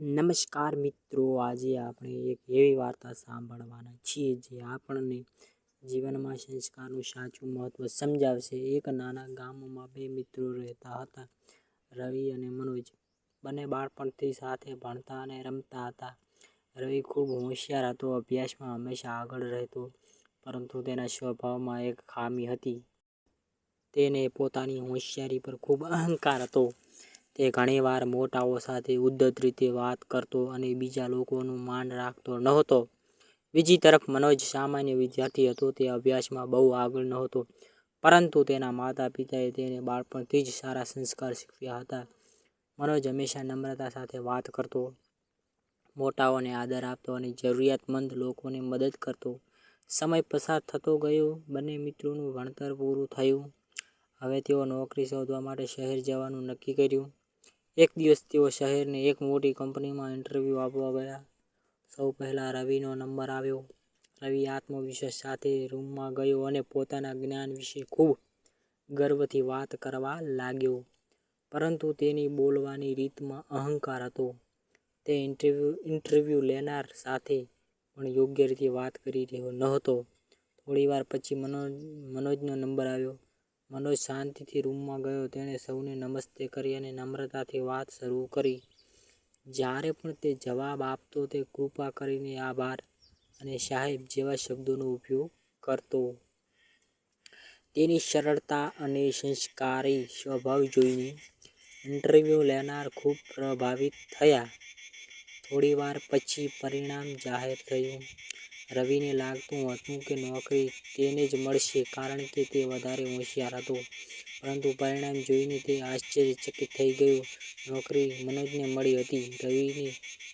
નમસ્કાર મિત્રો, આજે આપણે એક એવી વાર્તા સાંભળવાના છીએ જે આપણને જીવનમાં સંસ્કારનું સાચું મહત્વ સમજાવશે. એક નાના ગામમાં બે મિત્રો રહેતા હતા, રવિ અને મનોજ. બંને બાળપણથી સાથે ભણતા અને રમતા હતા. રવિ ખૂબ હોશિયાર હતો, અભ્યાસમાં હંમેશા આગળ રહેતો, પરંતુ તેના સ્વભાવમાં એક ખામી હતી. તેને પોતાની હોશિયારી પર ખૂબ અહંકાર હતો. તે ઘણીવાર મોટાઓ સાથે ઉદ્ધત રીતે વાત કરતો અને બીજા લોકોનું માન રાખતો નહોતો. બીજી તરફ મનોજ સામાન્ય વિદ્યાર્થી હતો. તે અભ્યાસમાં બહુ આગળ નહોતો, પરંતુ તેના માતા-પિતાએ તેને બાળપણથી જ સારા સંસ્કાર શીખવ્યા હતા. મનોજ હંમેશા નમ્રતા સાથે વાત કરતો, મોટાઓને આદર આપતો અને જરૂરિયાતમંદ લોકોને મદદ કરતો. સમય પસાર થતો ગયો. બંને મિત્રોનું ભણતર પૂરું થયું. હવે તેઓ નોકરી શોધવા માટે શહેર જવાનું નક્કી કર્યું. એક દિવસ તેઓ શહેરની એક મોટી કંપનીમાં ઇન્ટરવ્યૂ આપવા ગયા. સૌ પહેલા રવિનો નંબર આવ્યો. રવિ આત્મવિશ્વાસ સાથે રૂમમાં ગયો અને પોતાના જ્ઞાન વિશે ખૂબ ગર્વથી વાત કરવા લાગ્યો, પરંતુ તેની બોલવાની રીતમાં અહંકાર હતો. તે ઇન્ટરવ્યૂ લેનાર સાથે પણ યોગ્ય રીતે વાત કરી રહ્યો નહોતો. થોડીવાર પછી મનોજનો નંબર આવ્યો. મનોજ શાંતિથી રૂમમાં ગયો. તેણે સૌને નમસ્તે કરી અને નમ્રતાથી વાત શરૂ કરી. જ્યારે પણ તે જવાબ આપતો, તે કૃપા કરીને, આભાર અને સાહેબ જેવા શબ્દોનો ઉપયોગ કરતો. તેની સરળતા અને સંસ્કારી સ્વભાવ જોઈને ઇન્ટરવ્યૂ લેનાર ખૂબ પ્રભાવિત થયા. થોડીવાર પછી પરિણામ જાહેર થયું. રવિને લાગતું હતું કે નોકરી તેને જ મળશે, કારણ કે તે વધારે હોશિયાર હતો, પરંતુ પરિણામ જોઈને તે આશ્ચર્યચકિત થઈ ગયો. નોકરી મનોજને મળી હતી. રવિને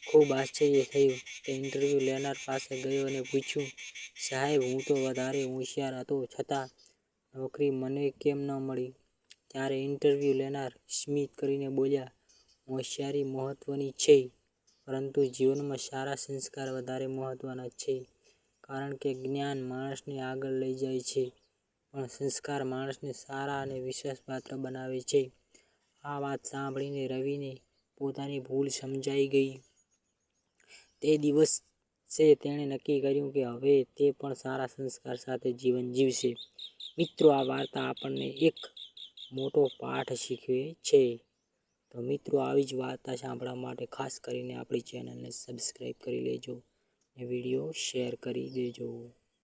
ખૂબ આશ્ચર્ય થયું. તે ઇન્ટરવ્યૂ લેનાર પાસે ગયો અને પૂછ્યું, સાહેબ, હું તો વધારે હોશિયાર હતો, છતાં નોકરી મને કેમ ન મળી? ત્યારે ઇન્ટરવ્યૂ લેનાર સ્મિત કરીને બોલ્યા, હોશિયારી મહત્વની છે, પરંતુ જીવનમાં સારા સંસ્કાર વધારે મહત્વના છે, કારણ કે જ્ઞાન માણસને આગળ લઈ જાય છે, પણ સંસ્કાર માણસને સારા અને વિશ્વાસપાત્ર બનાવે છે. આ વાત સાંભળીને રવિને પોતાની ભૂલ સમજાઈ ગઈ. તે દિવસે તેણે નક્કી કર્યું કે હવે તે પણ સારા સંસ્કાર સાથે જીવન જીવશે. મિત્રો, આ વાર્તા આપણને એક મોટો પાઠ શીખવે છે. તો મિત્રો, આવી જ વાર્તા સાંભળવા માટે ખાસ કરીને આપણી ચેનલને સબસ્ક્રાઈબ કરી લેજો અને વિડીયો શેર કરી દેજો.